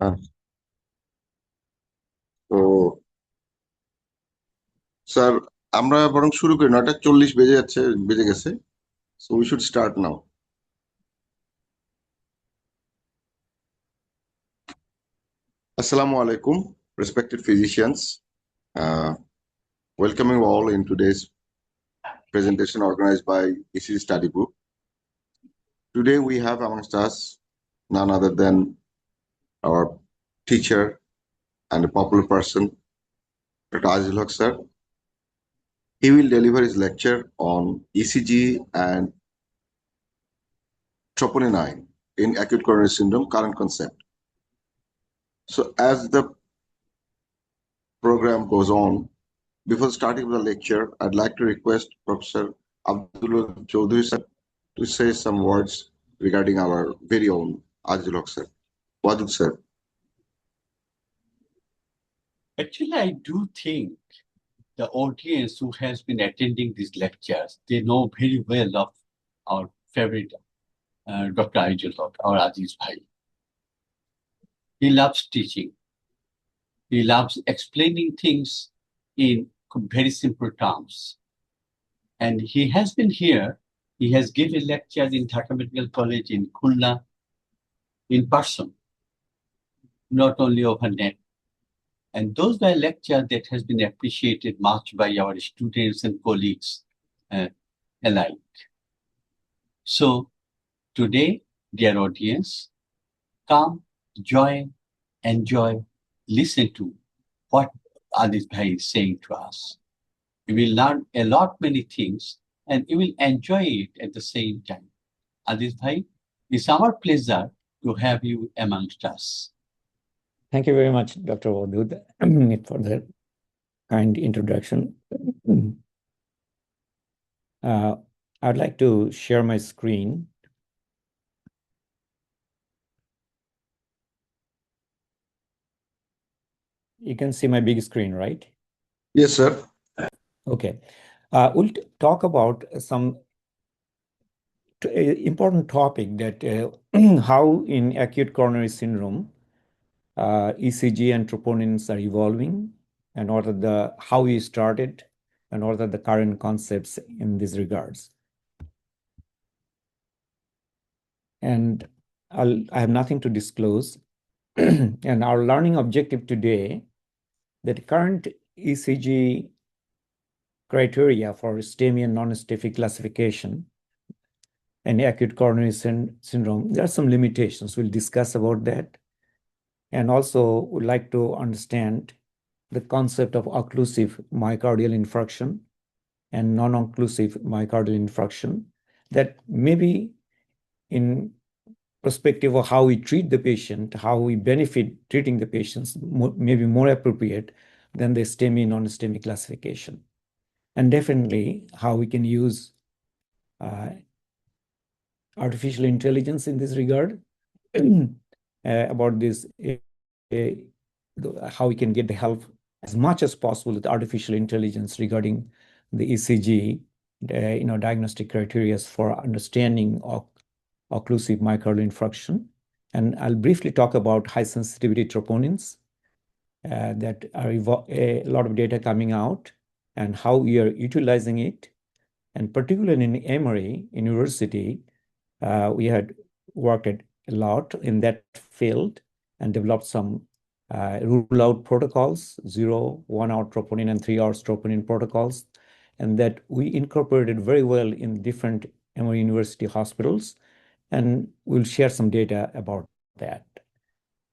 Ah, তো sir, আমরা বরং শুরু করি। 9:40 বেজে গেছে। So we should start now. Assalamu alaikum, respected physicians. Welcoming all in today's presentation organized by ECG Study Group. Today we have amongst us none other than our teacher and a popular person, Dr. Azizul sir. He will deliver his lecture on ECG and troponin in acute coronary syndrome, current concept. So as the program goes on, before starting the lecture, I'd like to request Professor Abdul Chowdhury sir to say some words regarding our very own Azizul sir. Wadud sir. Actually, I do think the audience who has been attending these lectures, they know very well of our favorite Dr. Azizul, our Aziz Bhai. He loves teaching. He loves explaining things in very simple terms. And he has been here. He has given lectures in Dhaka Medical College, in Khulna, in person, not only over net. And those were lectures that has been appreciated much by our students and colleagues alike. So today, dear audience, come, join, enjoy, listen to what Adis Bhai is saying to us. You will learn a lot many things and you will enjoy it at the same time. Adis Bhai, it's our pleasure to have you amongst us. Thank you very much, Dr. Wadud, for the kind introduction. I'd like to share my screen. You can see my big screen, right? Yes, sir. Okay. We'll talk about some important topic that how in acute coronary syndrome, ECG and troponins are evolving, and what are how we started, and what are the current concepts in these regards. And I have nothing to disclose. And our learning objective today, that current ECG criteria for STEMI and non-STEMI classification and acute coronary syndrome, there are some limitations. We'll discuss about that. And also would like to understand the concept of occlusive myocardial infarction and non-occlusive myocardial infarction, that maybe in perspective of how we treat the patient, how we benefit treating the patients, maybe more appropriate than the STEMI, non-STEMI classification. And definitely how we can use artificial intelligence in this regard, about this, how we can get the help as much as possible with artificial intelligence regarding the ECG, diagnostic criteria for understanding of occlusive myocardial infarction. And I'll briefly talk about high sensitivity troponins that are a lot of data coming out and how we are utilizing it. And particularly in Emory University, we had worked a lot in that field and developed some rule out protocols, 0, 1 hour troponin and 3 hours troponin protocols, and that we incorporated very well in different Emory University hospitals. And we'll share some data about that.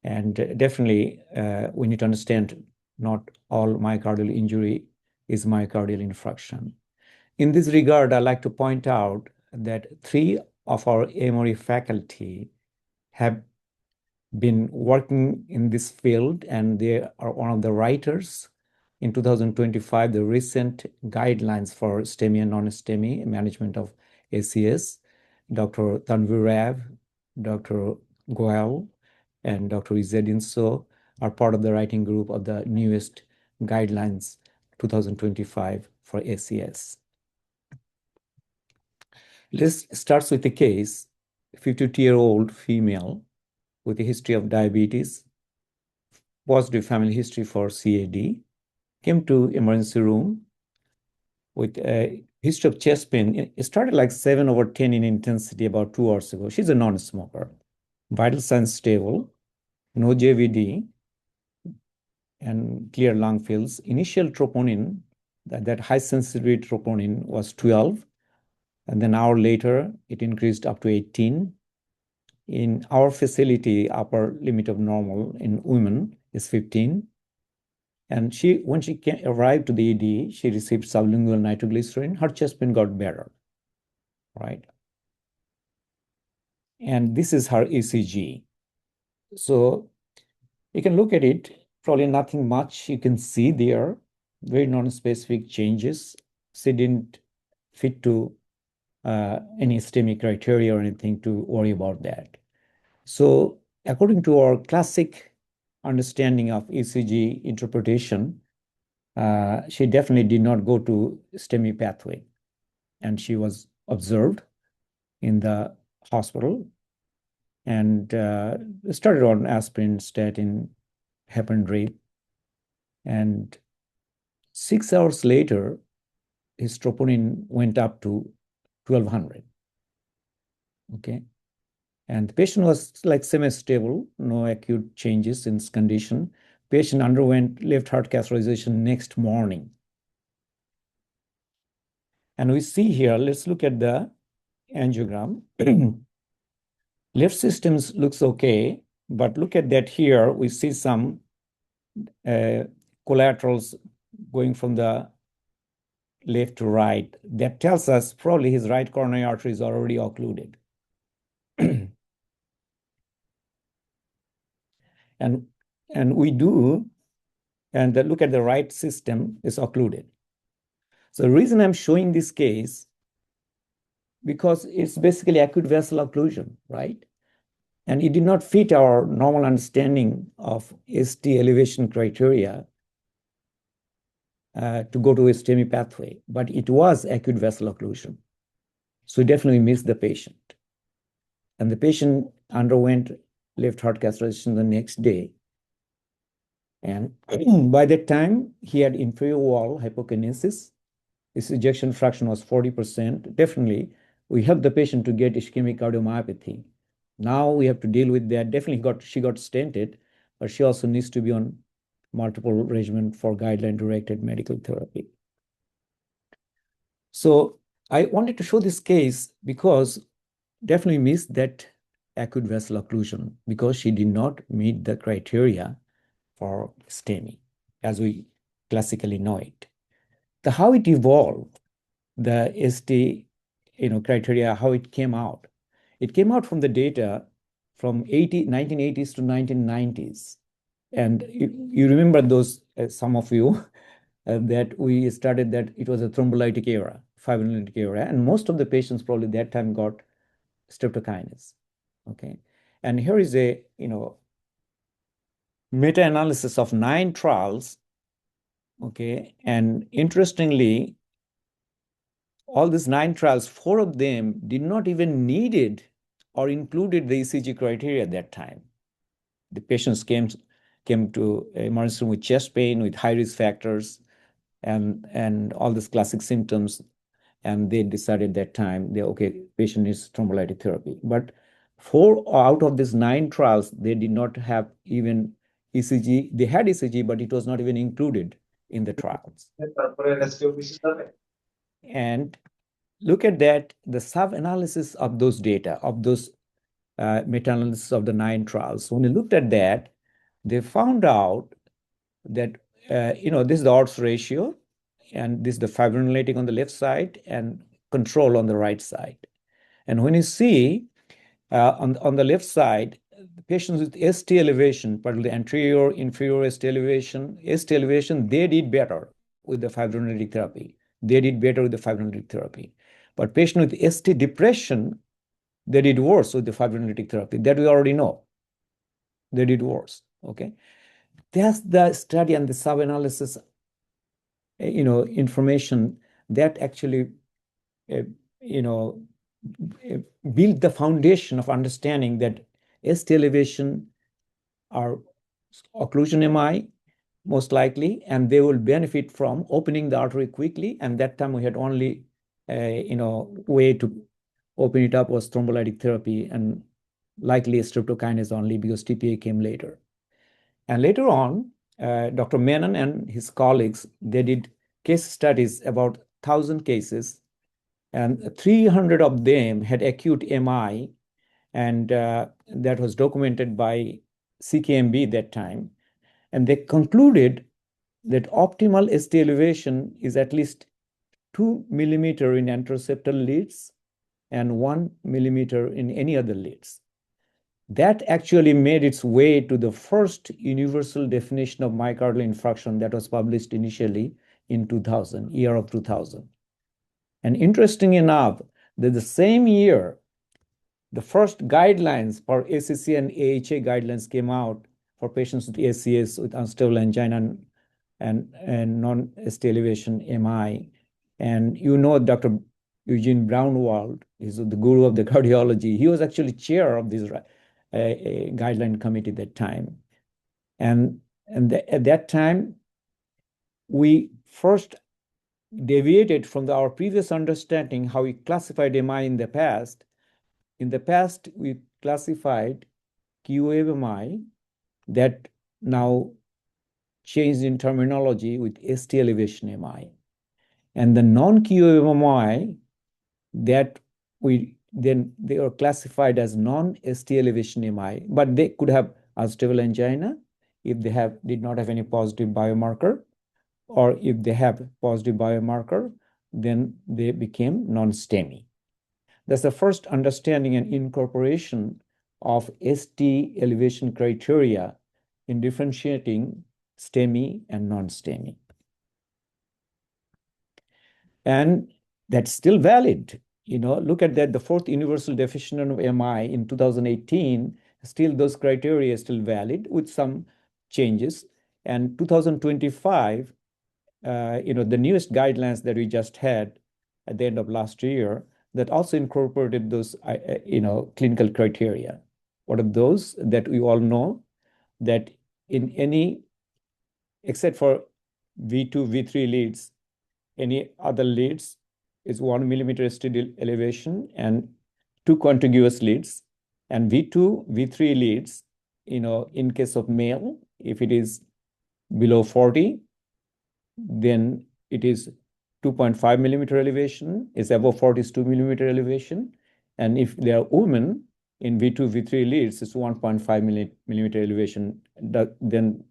And definitely, we need to understand not all myocardial injury is myocardial infarction. In this regard, I'd like to point out that 3 of our Emory faculty have been working in this field, and they are one of the writers in 2025, the recent guidelines for STEMI and non-STEMI management of ACS. Dr. Tanvir Rav, Dr. Goel, and Dr. Izedinso are part of the writing group of the newest guidelines 2025 for ACS. Let's start with a case, 52-year-old female with a history of diabetes, positive family history for CAD, came to emergency room with a history of chest pain. It started like 7/10 in intensity about 2 hours ago. She's a non-smoker. Vital signs stable, no JVD, and clear lung fills. Initial troponin, that high sensitivity troponin was 12, and then an hour later, it increased up to 18. In our facility, upper limit of normal in women is 15. And when she arrived to the ED, she received sublingual nitroglycerin. Her chest pain got better, right? And this is her ECG. So you can look at it, probably nothing much you can see there, very non-specific changes. She didn't fit to any STEMI criteria or anything to worry about that. So according to our classic understanding of ECG interpretation, she definitely did not go to STEMI pathway, and she was observed in the hospital and started on aspirin, statin, heparin drip, and 6 hours later, his troponin went up to 1200. Okay, and the patient was like semi-stable, no acute changes in his condition. Patient underwent left heart catheterization next morning. And we see here, let's look at the angiogram. Left systems looks okay, but look at that here, we see some collaterals going from the left to right. That tells us probably his right coronary artery is already occluded. And we do, and look at the right system is occluded. So the reason I'm showing this case, because it's basically acute vessel occlusion, right? And it did not fit our normal understanding of ST elevation criteria to go to a STEMI pathway, but it was acute vessel occlusion. So we definitely missed the patient. And the patient underwent left heart catheterization the next day. And by that time, he had inferior wall hypokinesis. His ejection fraction was 40%. Definitely, we helped the patient to get ischemic cardiomyopathy. Now we have to deal with that. Definitely she got stented, but she also needs to be on multiple regimen for guideline-directed medical therapy. So I wanted to show this case because definitely missed that acute vessel occlusion because she did not meet the criteria for STEMI, as we classically know it. How it evolved, the ST criteria, how it came out. It came out from the data from 1980s to 1990s. And you remember those, some of you, that we started that it was a thrombolytic era, fibrinolytic era, and most of the patients probably that time got streptokinase. Okay, and here is a meta-analysis of 9 trials. Okay, and interestingly, all these 9 trials, 4 of them did not even needed or included the ECG criteria at that time. The patients came to emergency room with chest pain, with high risk factors, and all these classic symptoms, and they decided that time, patient needs thrombolytic therapy. But 4 out of these 9 trials, they did not have even ECG. They had ECG, but it was not even included in the trials. And look at that, the sub-analysis of those data, of those meta-analysis of the 9 trials. When they looked at that, they found out that, this is the odds ratio, and this is the fibrinolytic on the left side and control on the right side. And when you see on the left side, the patients with ST elevation, particularly anterior, inferior ST elevation, they did better with the fibrinolytic therapy. They did better with the fibrinolytic therapy. But patients with ST depression, they did worse with the fibrinolytic therapy. That we already know. They did worse, okay? That's the study and the sub-analysis, information that actually, build the foundation of understanding that ST elevation are occlusion MI, most likely, and they will benefit from opening the artery quickly. And that time we had only, way to open it up was thrombolytic therapy and likely streptokinase only because TPA came later. And later on, Dr. Menon and his colleagues, they did case studies about 1,000 cases, and 300 of them had acute MI, and that was documented by CKMB that time. And they concluded that optimal ST elevation is at least 2 millimeter in anteroseptal leads and 1 millimeter in any other leads. That actually made its way to the first universal definition of myocardial infarction that was published initially in 2000, year of 2000. And interesting enough, that the same year, the first guidelines for ACC and AHA guidelines came out for patients with ACS with unstable angina and non-ST elevation MI. And Dr. Eugene Braunwald is the guru of the cardiology. He was actually chair of this guideline committee at that time. And at that time, we first deviated from our previous understanding how we classified MI in the past. In the past, we classified QA MI that now changed in terminology with ST elevation MI. And the non-QA MI that they were classified as non-ST elevation MI, but they could have unstable angina if they did not have any positive biomarker, or if they have positive biomarker, then they became non-STEMI. That's the first understanding and incorporation of ST elevation criteria in differentiating STEMI and non-STEMI. And that's still valid. Look at that, the fourth universal definition of MI in 2018, still those criteria are still valid with some changes. And 2025, the newest guidelines that we just had at the end of last year that also incorporated those, clinical criteria. What are those? That we all know that in any, except for V2, V3 leads, any other leads is 1 millimeter ST elevation and 2 contiguous leads. And V2, V3 leads, in case of male, if it is below 40, then it is 2.5 millimeter elevation, is above 40 is 2 millimeter elevation. And if they are women in V2, V3 leads, it's 1.5 millimeter elevation, then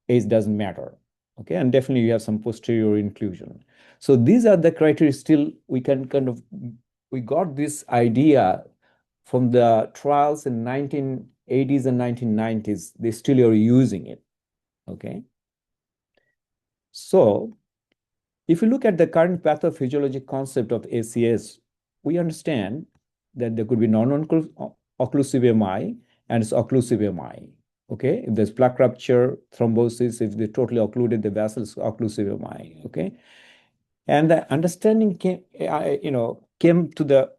age doesn't matter. Okay, and definitely you have some posterior inclusion. So these are the criteria still we can we got this idea from the trials in 1980s and 1990s, they still are using it, okay? So if you look at the current pathophysiologic concept of ACS, we understand that there could be non-occlusive MI and it's occlusive MI. Okay, if there's plaque rupture, thrombosis, if they totally occluded the vessels, occlusive MI. Okay, and the understanding came to the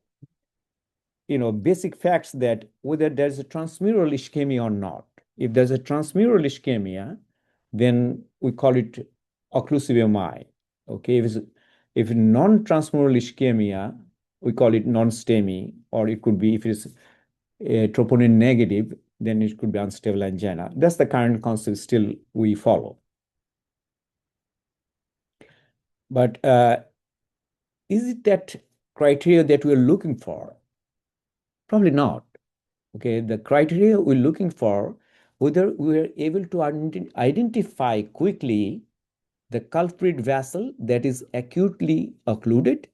basic facts that whether there's a transmural ischemia or not. If there's a transmural ischemia, then we call it occlusive MI. Okay, if non-transmural ischemia, we call it non-STEMI, or it could be if it's troponin negative, then it could be unstable angina. That's the current concept still we follow. But is it that criteria that we're looking for? Probably not. Okay, the criteria we're looking for, whether we're able to identify quickly the culprit vessel that is acutely occluded,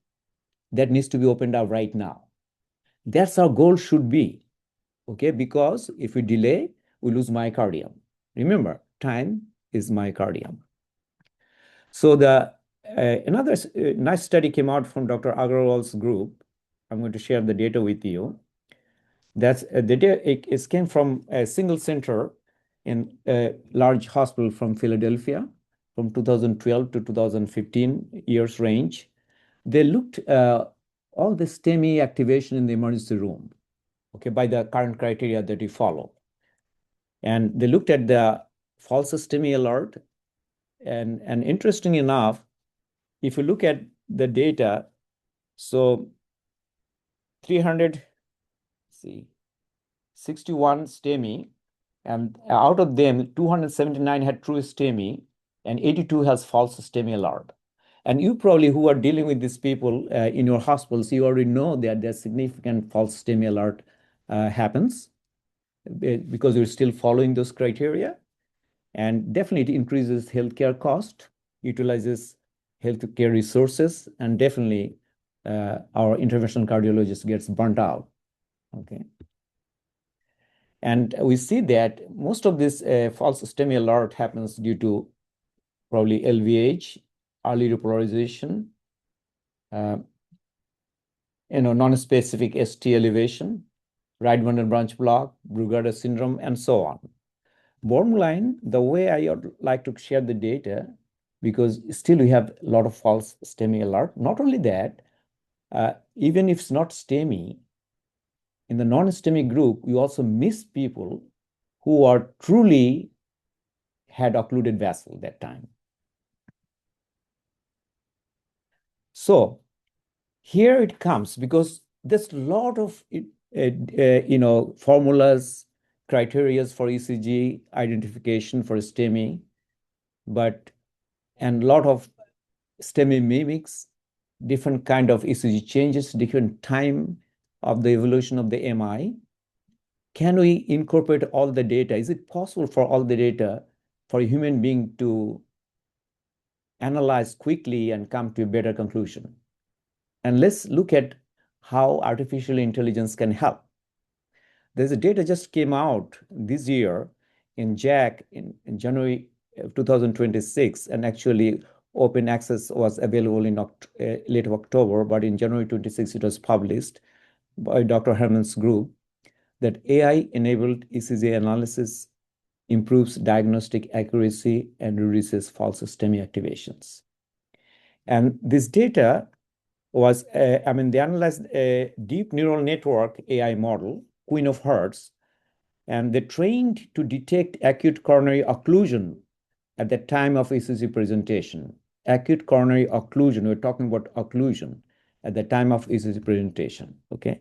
that needs to be opened up right now. That's our goal should be. Okay, because if we delay, we lose myocardium. Remember, time is myocardium. So another nice study came out from Dr. Agarwal's group. I'm going to share the data with you. That's the data. It came from a single center in a large hospital from Philadelphia from 2012 to 2015 years range. They looked all the STEMI activation in the emergency room, okay, by the current criteria that we follow. And they looked at the false STEMI alert. And interesting enough, if you look at the data, so 61 STEMI, and out of them, 279 had true STEMI, and 82 has false STEMI alert. And you probably, who are dealing with these people in your hospitals, you already know that there's significant false STEMI alert happens because you're still following those criteria. And definitely it increases healthcare cost, utilizes healthcare resources, and definitely our interventional cardiologist gets burnt out. Okay. And we see that most of this false STEMI alert happens due to probably LVH, early repolarization, non-specific ST elevation, right bundle branch block, Brugada syndrome, and so on. Bottom line, the way I would like to share the data, because still we have a lot of false STEMI alert. Not only that, even if it's not STEMI, in the non-STEMI group, we also miss people who are truly had occluded vessel that time. So here it comes, because there's a lot of formulas, criteria for ECG identification for STEMI, and a lot of STEMI mimics, different kind of ECG changes, different time of the evolution of the MI. Can we incorporate all the data? Is it possible for all the data for a human being to analyze quickly and come to a better conclusion? And let's look at how artificial intelligence can help. There's a data just came out this year in JAC in January 2026, and actually open access was available in late October, but in January 26 it was published by Dr. Herman's group, that AI-enabled ECG analysis improves diagnostic accuracy and reduces false STEMI activations. And this data was, they analyzed a deep neural network AI model, Queen of Hearts, and they trained to detect acute coronary occlusion at the time of ECG presentation. Acute coronary occlusion, we're talking about occlusion at the time of ECG presentation, okay?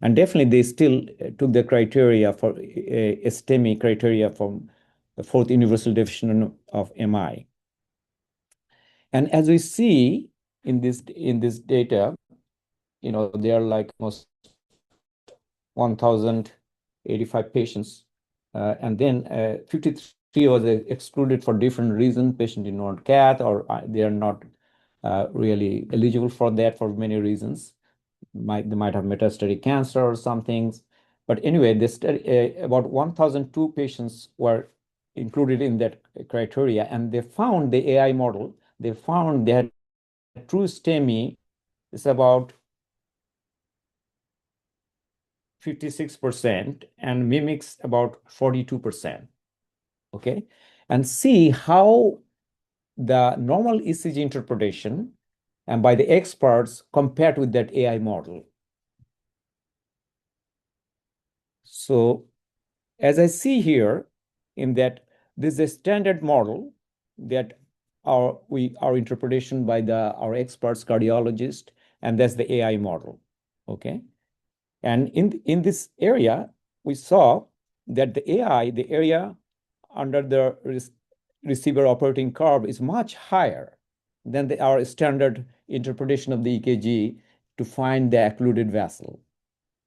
And definitely they still took the criteria for STEMI criteria from the fourth universal definition of MI. And as we see in this data, there are like almost 1,085 patients, and then 53 was excluded for different reasons. Patient did not cath, or they are not really eligible for that for many reasons. They might have metastatic cancer or some things. But anyway, this about 1,002 patients were included in that criteria, and they found the AI model. They found they had true STEMI is about 56% and mimics about 42%. Okay, and see how the normal ECG interpretation and by the experts compared with that AI model. So as I see here, in that this is a standard model that our interpretation by our experts, cardiologist, and that's the AI model. Okay, and in this area, we saw that the AI, the area under the receiver operating curve, is much higher than our standard interpretation of the EKG to find the occluded vessel,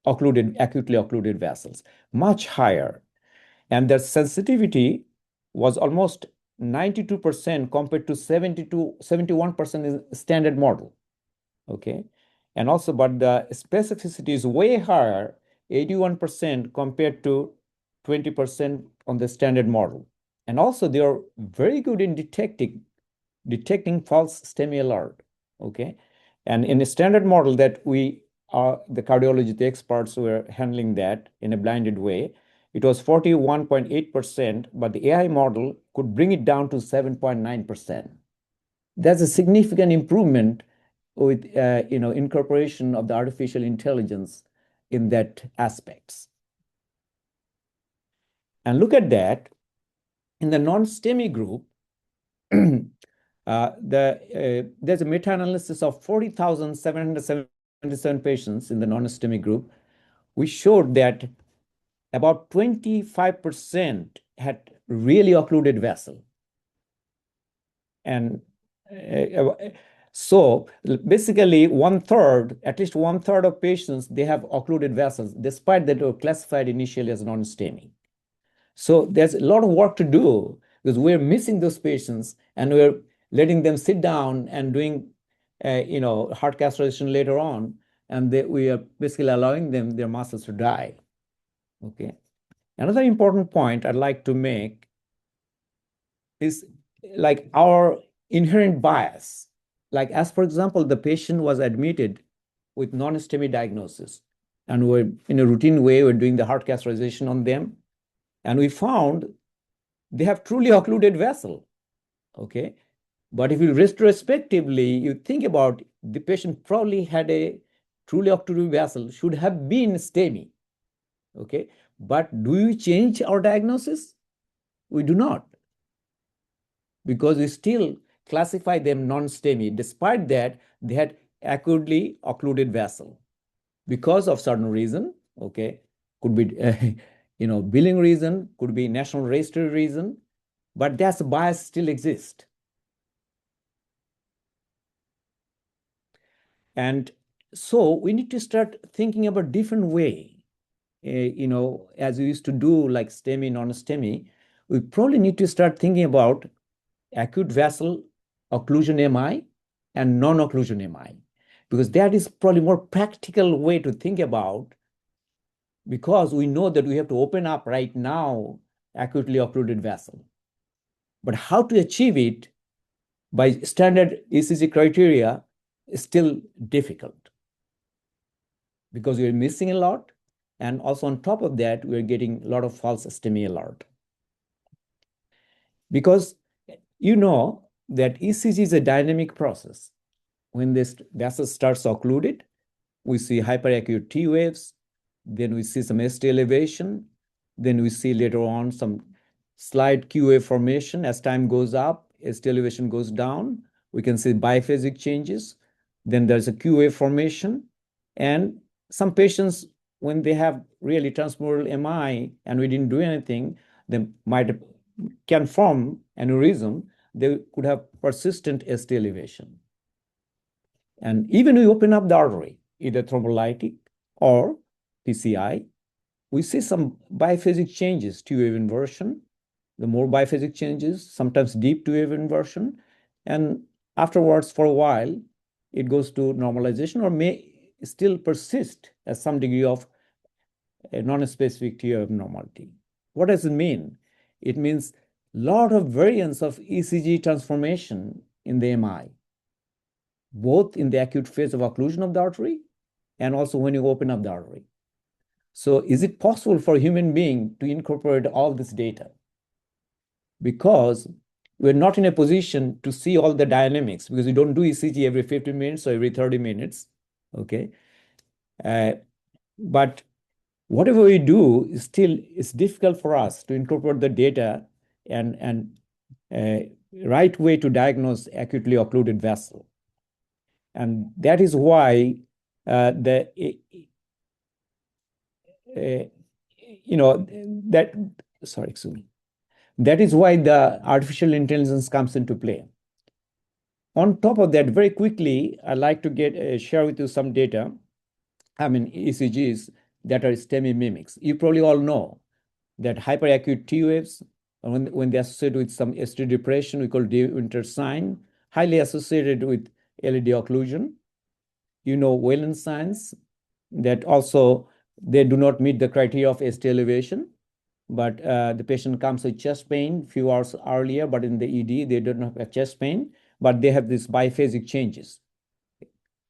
acutely occluded vessels, much higher. And their sensitivity was almost 92% compared to 71% in standard model. Okay, and also, but the specificity is way higher, 81% compared to 20% on the standard model. And also, they are very good in detecting false STEMI alert. Okay, and in a standard model that we are the cardiology, the experts were handling that in a blinded way, it was 41.8%, but the AI model could bring it down to 7.9%. That's a significant improvement with incorporation of the artificial intelligence in that aspects. And look at that. In the non-STEMI group, there's a meta-analysis of 40,777 patients in the non-STEMI group. We showed that about 25% had really occluded vessel. And so basically at least one third of patients, they have occluded vessels, despite that they were classified initially as non-STEMI. So there's a lot of work to do because we're missing those patients and we're letting them sit down and doing, heart catheterization later on, and we are basically allowing their muscles to die. Okay. Another important point I'd like to make is like our inherent bias. Like, as for example, the patient was admitted with non-STEMI diagnosis, and we're in a routine way, we're doing the heart catheterization on them, and we found they have truly occluded vessel. Okay. But if you retrospectively, you think about the patient probably had a truly occluded vessel, should have been STEMI. Okay. But do we change our diagnosis? We do not, because we still classify them non-STEMI. Despite that, they had acutely occluded vessel because of certain reason. Okay, could be billing reason, could be national registry reason, but that bias still exists. And so we need to start thinking about different way. As we used to do like STEMI, non-STEMI, we probably need to start thinking about acute vessel occlusion MI and non-occlusion MI, because that is probably more practical way to think about, because we know that we have to open up right now acutely occluded vessel. But how to achieve it by standard ECG criteria is still difficult, because we're missing a lot. And also on top of that, we're getting a lot of false STEMI alert. Because that ECG is a dynamic process. When this vessel starts occluded, we see hyperacute T waves, then we see some ST elevation, then we see later on some slight Q wave formation. As time goes up, ST elevation goes down. We can see biphasic changes. Then there's a Q wave formation. And some patients, when they have really transmural MI and we didn't do anything, they can form aneurysm. They could have persistent ST elevation. And even we open up the artery, either thrombolytic or PCI, we see some biphasic changes, T-wave inversion. The more biphasic changes, sometimes deep T-wave inversion. And afterwards, for a while, it goes to normalization or may still persist as some degree of a non-specific T-wave abnormality. What does it mean? It means a lot of variance of ECG transformation in the MI, both in the acute phase of occlusion of the artery and also when you open up the artery. So is it possible for a human being to incorporate all this data? Because we're not in a position to see all the dynamics, because we don't do ECG every 15 minutes or every 30 minutes, okay? But whatever we do, it's difficult for us to incorporate the data and right way to diagnose acutely occluded vessel. And that is why that is why the artificial intelligence comes into play. On top of that, very quickly, I'd like to share with you some data. ECGs that are STEMI mimics. You probably all know that hyperacute T waves, when they associate with some ST depression, we call de-Winter sign, highly associated with LED occlusion. Wayland signs that also they do not meet the criteria of ST elevation, but the patient comes with chest pain a few hours earlier, but in the ED, they don't have chest pain, but they have these biphasic changes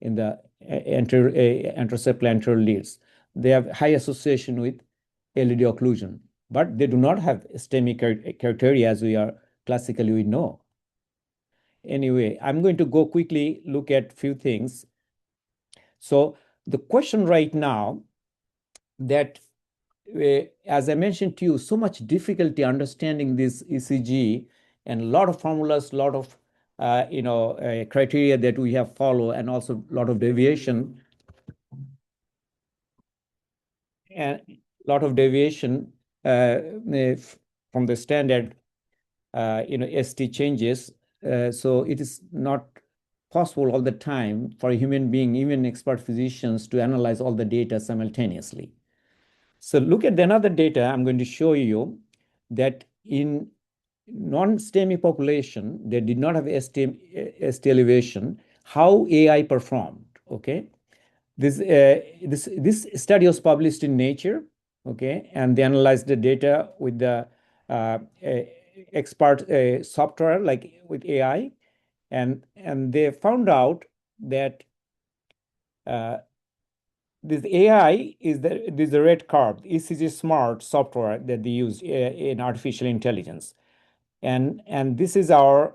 in the anteroseptal anterior leads. They have high association with LED occlusion, but they do not have STEMI criteria as we know. Anyway, I'm going to go quickly look at a few things. So the question right now that as I mentioned to you, so much difficulty understanding this ECG, and a lot of formulas, a lot of criteria that we have follow, and also a lot of deviation, from the standard ST changes. So it is not possible all the time for a human being, even expert physicians, to analyze all the data simultaneously. So look at the another data I'm going to show you, that in non-STEMI population that did not have ST elevation, how AI performed. Okay, this study was published in Nature. Okay, and they analyzed the data with the expert software, like with AI, and they found out that this AI is the red curve, ECG Smart software that they use in artificial intelligence, and this is our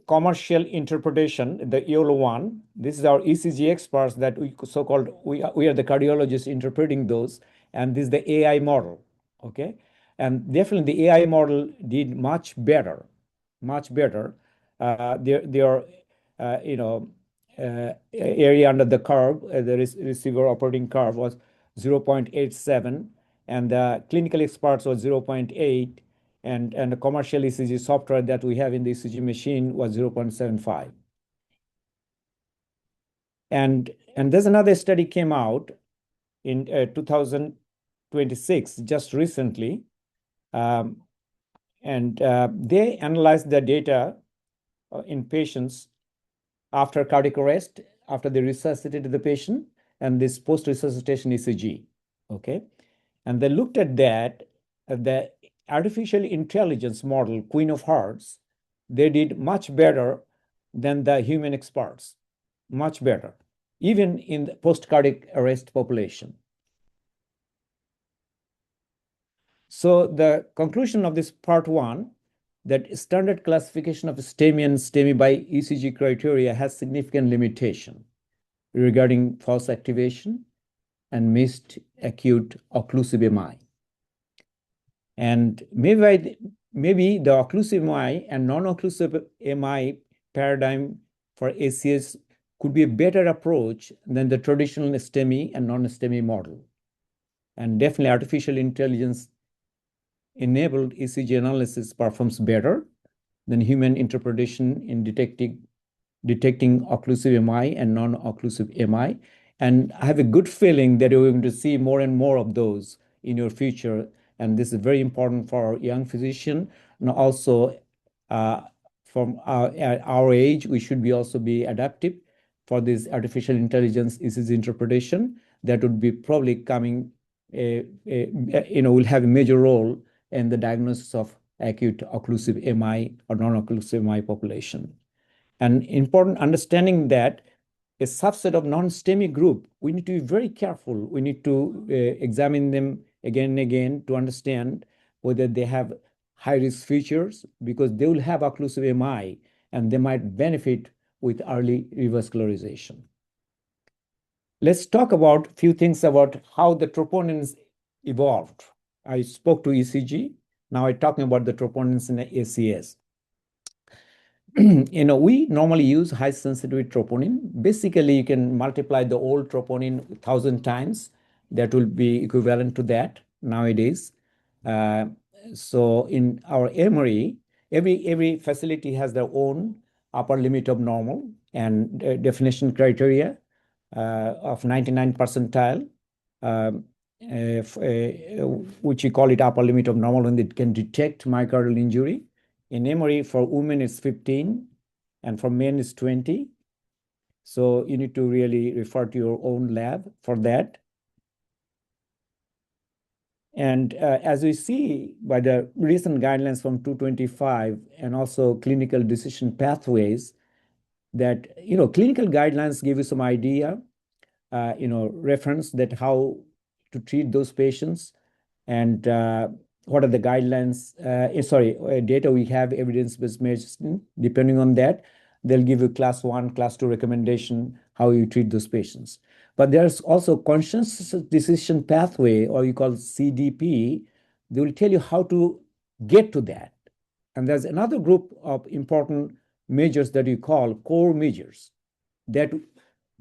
commercial interpretation, the yellow one. This is our ECG experts that we are the cardiologists interpreting those, and this is the AI model. Okay, and definitely the AI model did much better. Their area under the curve, the receiver operating curve was 0.87, and the clinical experts was 0.8, and the commercial ECG software that we have in the ECG machine was 0.75. And there's another study came out in 2026, just recently, and they analyzed the data in patients after cardiac arrest, after they resuscitated the patient, and this post-resuscitation ECG. Okay, and they looked at that, the artificial intelligence model, Queen of Hearts, they did much better than the human experts, much better, even in the post-cardiac arrest population. So the conclusion of this part one, that standard classification of STEMI and STEMI by ECG criteria has significant limitation regarding false activation and missed acute occlusive MI. And maybe the occlusive MI and non-occlusive MI paradigm for ACS could be a better approach than the traditional STEMI and non-STEMI model. And definitely artificial intelligence enabled ECG analysis performs better than human interpretation in detecting occlusive MI and non-occlusive MI. And I have a good feeling that we're going to see more and more of those in your future. And this is very important for our young physician. And also from our age, we should also be adaptive for this artificial intelligence ECG interpretation that would be probably coming, will have a major role in the diagnosis of acute occlusive MI or non-occlusive MI population. And important understanding that a subset of non-STEMI group, we need to be very careful. We need to examine them again and again to understand whether they have high-risk features, because they will have occlusive MI and they might benefit with early revascularization. Let's talk about a few things about how the troponins evolved. I spoke to ECG. Now I'm talking about the troponins in the ACS. We normally use high sensitivity troponin. Basically, you can multiply the old troponin 1,000 times. That will be equivalent to that nowadays. So in our Emory, every facility has their own upper limit of normal and definition criteria of 99 percentile, which we call it upper limit of normal when it can detect myocardial injury. In Emory, for women, it's 15, and for men, it's 20. So you need to really refer to your own lab for that. And as we see by the recent guidelines from 225 and also clinical decision pathways, that clinical guidelines give you some idea, reference that how to treat those patients, and what are the guidelines, data we have, evidence-based medicine. Depending on that, they'll give you class 1, class 2 recommendation how you treat those patients. But there's also conscious decision pathway, or you call CDP. They will tell you how to get to that. And there's another group of important measures that you call core measures that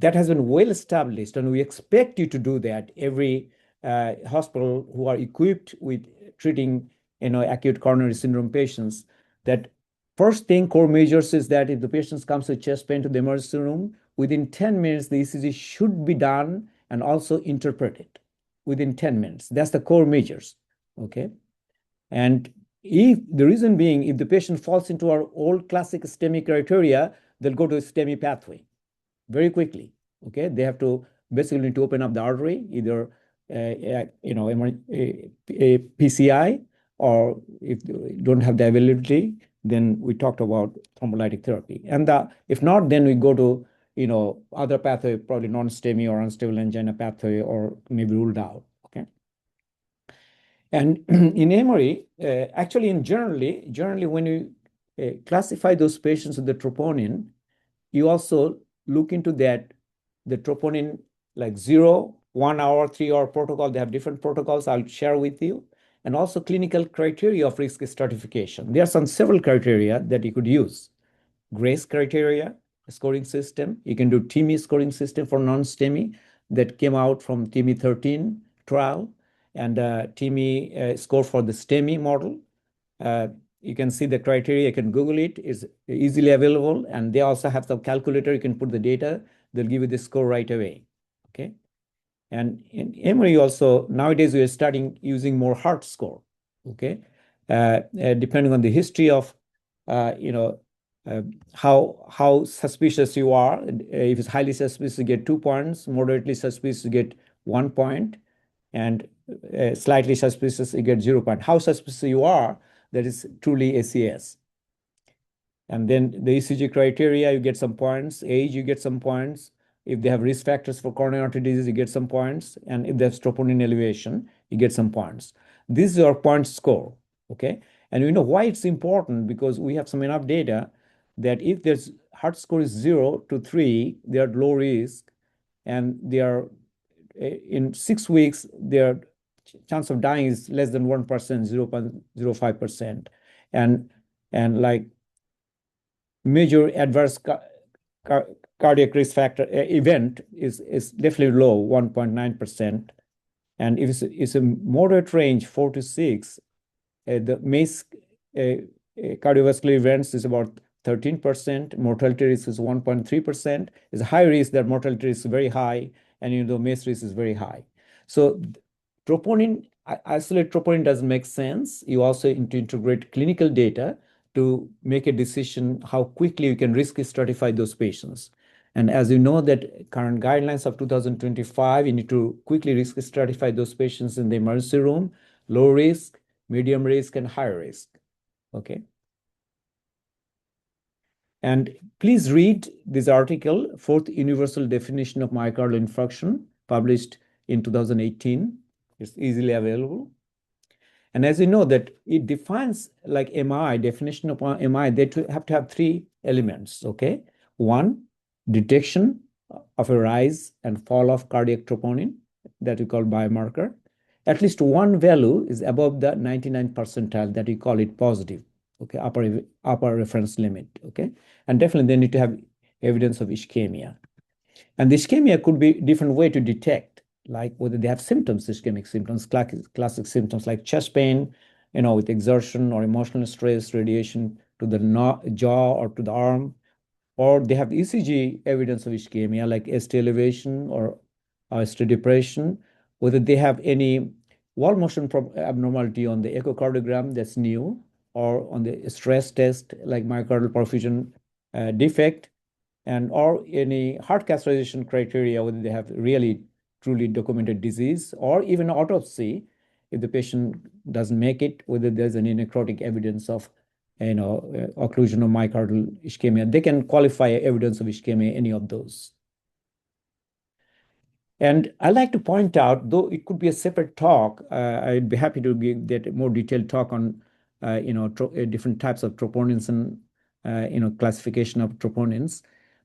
has been well established, and we expect you to do that. Every hospital who are equipped with treating acute coronary syndrome patients, that first thing, core measures, is that if the patient comes with chest pain to the emergency room, within 10 minutes, the ECG should be done and also interpreted within 10 minutes. That's the core measures, okay? And if the reason being, if the patient falls into our old classic STEMI criteria, they'll go to a STEMI pathway very quickly, okay? They have to basically need to open up the artery, either a PCI, or if you don't have the availability, then we talked about thrombolytic therapy. And if not, then we go to other pathway, probably non-STEMI or unstable angina pathway, or maybe ruled out, okay? And in Emory, actually, generally, when you classify those patients with the troponin, you also look into that, the troponin, like 0, 1 hour, 3 hour protocol. They have different protocols I'll share with you. And also clinical criteria of risk stratification. There are several criteria that you could use. GRACE criteria, scoring system. You can do TIMI scoring system for non-STEMI that came out from TIMI 13 trial, and TIMI score for the STEMI model. You can see the criteria. You can Google it. It's easily available. And they also have some calculator. You can put the data. They'll give you the score right away, okay? And in Emory also, nowadays we are starting using more heart score, okay? Depending on the history of, how suspicious you are. If it's highly suspicious, you get 2 points. Moderately suspicious, you get 1 point. And slightly suspicious, you get 0 point. How suspicious you are, that is truly ACS. And then the ECG criteria, you get some points. Age, you get some points. If they have risk factors for coronary artery disease, you get some points. And if there's troponin elevation, you get some points. This is your point score, okay? And we know why it's important, because we have some enough data that if there's heart score is 0 to 3, they are low risk, and they are in 6 weeks, their chance of dying is less than 1%, 0.05%. And like major adverse cardiac risk factor event is definitely low, 1.9%. And if it's a moderate range, 4 to 6, the MACE cardiovascular events is about 13%. Mortality risk is 1.3%. It's a high risk that mortality risk is very high, and MACE risk is very high. So troponin, isolate troponin doesn't make sense. You also need to integrate clinical data to make a decision how quickly you can risk stratify those patients. And as you know, that current guidelines of 2025, you need to quickly risk stratify those patients in the emergency room, low risk, medium risk, and high risk, okay? And please read this article, Fourth Universal Definition of Myocardial Infarction, published in 2018. It's easily available. And as you know, that it defines, like MI, definition of MI, they have to have 3 elements, okay? 1, detection of a rise and fall of cardiac troponin that we call biomarker. At least 1 value is above the 99th percentile, that we call it positive, okay? Upper reference limit, okay? And definitely they need to have evidence of ischemia. And the ischemia could be different way to detect, like whether they have symptoms, ischemic symptoms, classic symptoms like chest pain, with exertion or emotional stress, radiation to the jaw or to the arm, or they have ECG evidence of ischemia like ST elevation or ST depression, whether they have any wall motion abnormality on the echocardiogram that's new, or on the stress test like myocardial perfusion defect, or any heart catheterization criteria, whether they have really truly documented disease, or even autopsy, if the patient doesn't make it, whether there's any necrotic evidence of occlusion of myocardial ischemia. They can qualify evidence of ischemia, any of those. And I like to point out, though it could be a separate talk, I'd be happy to give that more detailed talk on different types of troponins and classification of troponins.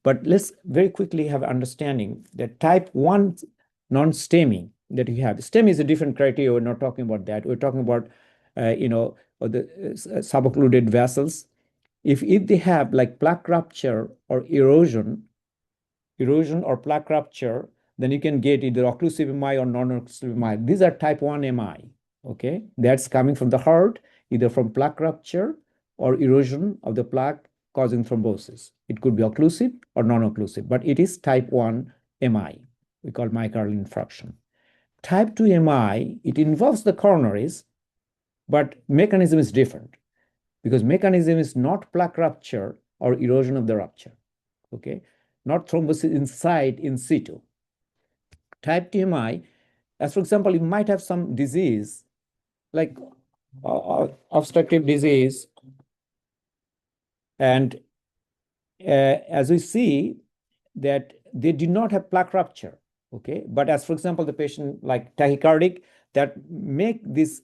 But let's very quickly have understanding that type 1 non-STEMI that we have. STEMI is a different criteria. We're not talking about that. We're talking about, the suboccluded vessels. If they have like plaque rupture or erosion or plaque rupture, then you can get either occlusive MI or non-occlusive MI. These are type 1 MI, okay? That's coming from the heart, either from plaque rupture or erosion of the plaque causing thrombosis. It could be occlusive or non-occlusive, but it is type 1 MI. We call myocardial infarction. Type 2 MI, it involves the coronaries, but mechanism is different because mechanism is not plaque rupture or erosion of the rupture, okay? Not thrombosis inside in situ. Type 2 MI, as for example, you might have some disease like obstructive disease, and as we see that they did not have plaque rupture, okay? But as for example, the patient like tachycardic that make this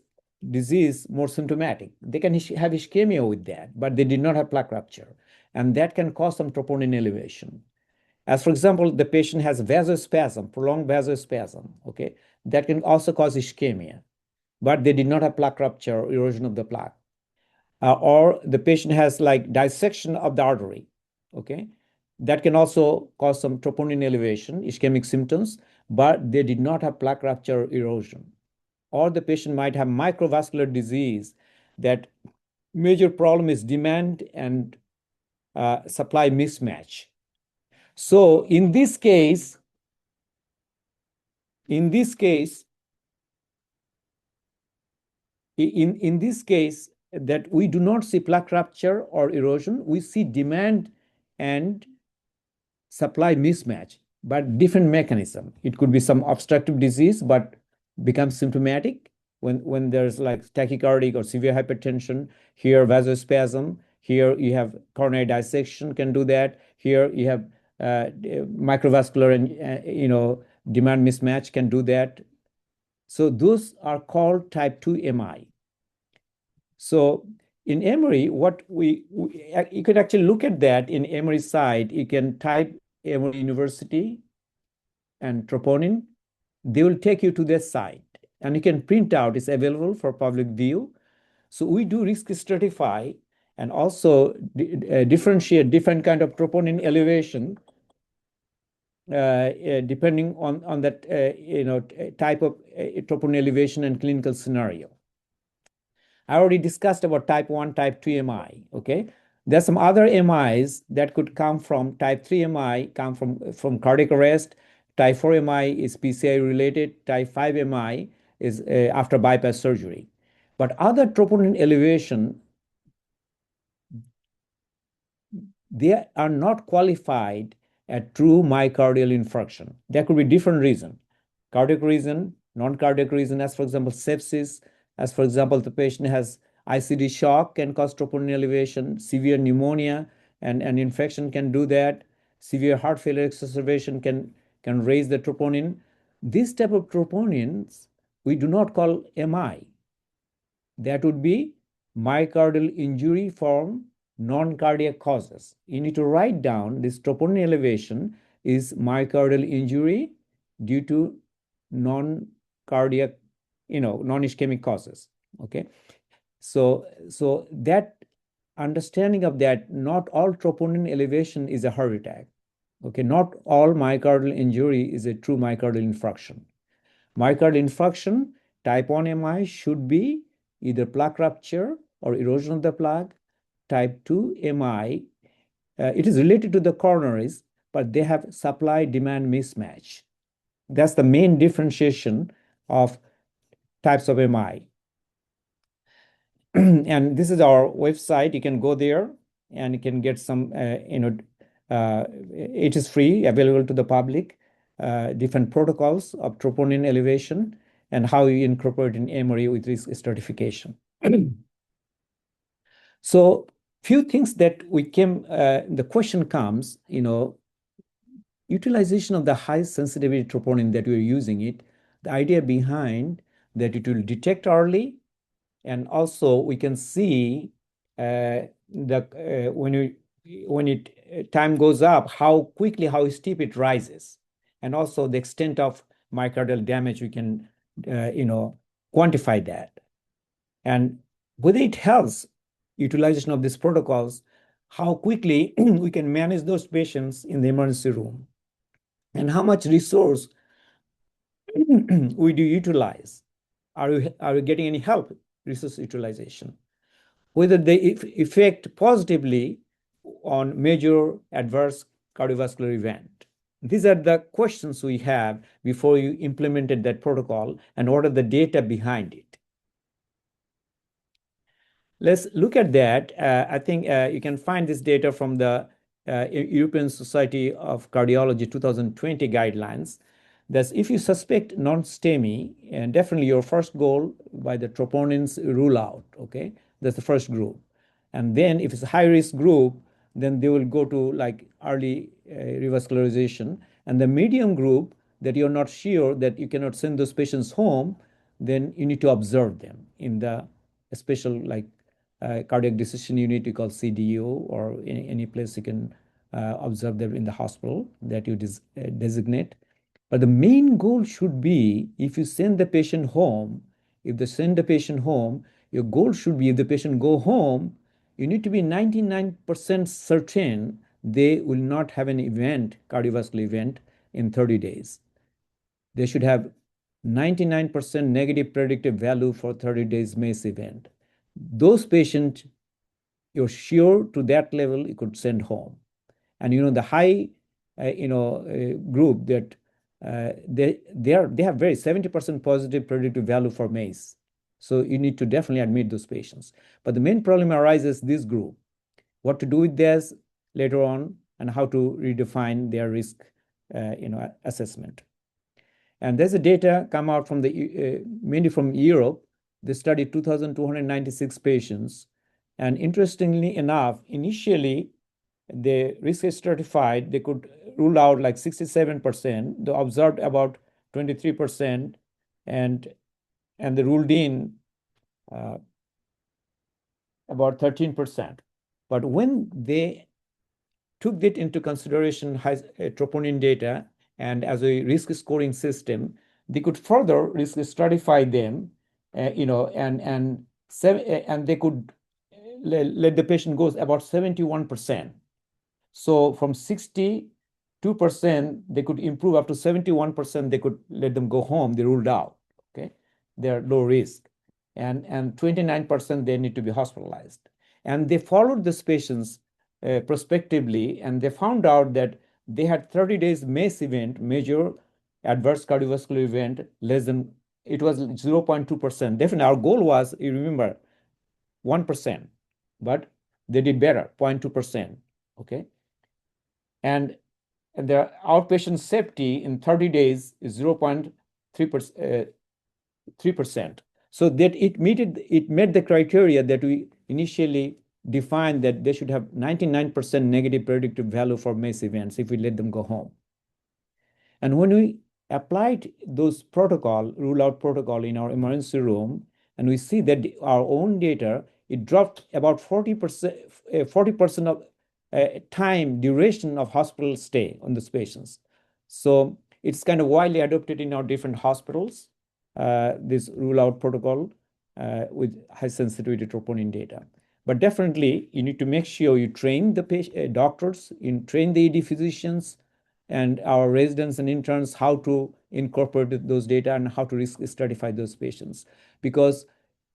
disease more symptomatic. They can have ischemia with that, but they did not have plaque rupture. And that can cause some troponin elevation. As for example, the patient has vasospasm, prolonged vasospasm, okay? That can also cause ischemia, but they did not have plaque rupture or erosion of the plaque. Or the patient has like dissection of the artery, okay? That can also cause some troponin elevation, ischemic symptoms, but they did not have plaque rupture or erosion. Or the patient might have microvascular disease that major problem is demand and supply mismatch. So in this case, that we do not see plaque rupture or erosion, we see demand and supply mismatch, but different mechanism. It could be some obstructive disease, but becomes symptomatic when there's like tachycardic or severe hypertension. Here, vasospasm. Here you have coronary dissection can do that. Here you have microvascular and demand mismatch can do that. So those are called type 2 MI. So in Emory, you can actually look at that in Emory site. You can type Emory University and troponin. They will take you to their site, and you can print out. It's available for public view. So we do risk stratify and also differentiate different kind of troponin elevation depending on that type of troponin elevation and clinical scenario. I already discussed about type 1, type 2 MI, okay? There's some other MIs that could come from type 3 MI, come from cardiac arrest. Type 4 MI is PCI related. Type 5 MI is after bypass surgery. But other troponin elevation, they are not qualified as true myocardial infarction. There could be different reason. Cardiac reason, non-cardiac reason, as for example, sepsis, as for example, the patient has ICD shock can cause troponin elevation, severe pneumonia and infection can do that, severe heart failure exacerbation can raise the troponin. This type of troponins we do not call MI. That would be myocardial injury from non-cardiac causes. You need to write down this troponin elevation is myocardial injury due to non-cardiac, non-ischemic causes, okay? So that understanding of that, not all troponin elevation is a heart attack, okay? Not all myocardial injury is a true myocardial infarction. Myocardial infarction, type 1 MI should be either plaque rupture or erosion of the plaque. Type 2 MI, it is related to the coronaries, but they have supply-demand mismatch. That's the main differentiation of types of MI. And this is our website. You can go there and you can get some, it is free, available to the public, different protocols of troponin elevation and how you incorporate in Emory with risk stratification. So few things that the question comes, utilization of the high sensitivity troponin that we're using it, the idea behind that it will detect early, and also we can see when you when time goes up, how quickly, how steep it rises, and also the extent of myocardial damage, we can quantify that. And whether it helps utilization of these protocols, how quickly we can manage those patients in the emergency room, and how much resource we do utilize. Are we getting any help resource utilization? Whether they affect positively on major adverse cardiovascular event. These are the questions we have before you implemented that protocol and what are the data behind it. Let's look at that. I think you can find this data from the European Society of Cardiology 2020 guidelines. That's if you suspect non-STEMI, and definitely your first goal by the troponins rule out, okay? That's the first group. And then if it's a high-risk group, then they will go to like early revascularization. And the medium group that you're not sure that you cannot send those patients home, then you need to observe them in the special like cardiac decision unit you call CDU, or any place you can observe them in the hospital that you designate. But the main goal should be, if you send the patient home, if they send the patient home, your goal should be, if the patient go home, you need to be 99% certain they will not have an event, cardiovascular event, in 30 days. They should have 99% negative predictive value for 30 days MACE event. Those patients, you're sure to that level you could send home. And the high group that they have very 70% positive predictive value for MACE. So you need to definitely admit those patients. But the main problem arises this group. What to do with this later on, and how to redefine their risk assessment. And there's a data come out from mainly from Europe. They studied 2,296 patients. And interestingly enough, initially, the risk stratified, they could rule out like 67%. They observed about 23%, and they ruled in about 13%. But when they took that into consideration, high troponin data, and as a risk scoring system, they could further risk stratify them, and they could let the patient go about 71%. So from 62%, they could improve up to 71%. They could let them go home. They ruled out. Okay, they're low risk, and 29% they need to be hospitalized. And they followed these patients prospectively, and they found out that they had 30 days MACE event, major adverse cardiovascular event, less than, it was 0.2%. Definitely our goal was, you remember, 1%, but they did better, 0.2%, okay? And the outpatient safety in 30 days is 0.3%. So that it met the criteria that we initially defined, that they should have 99% negative predictive value for MACE events if we let them go home. And when we applied those rule out protocol in our emergency room, and we see that our own data, it dropped about 40% of time duration of hospital stay on those patients. So it's kind of widely adopted in our different hospitals, this rule out protocol with high sensitivity troponin data. But definitely, you need to make sure you train the doctors, you train the ED physicians, and our residents and interns how to incorporate those data and how to risk stratify those patients. Because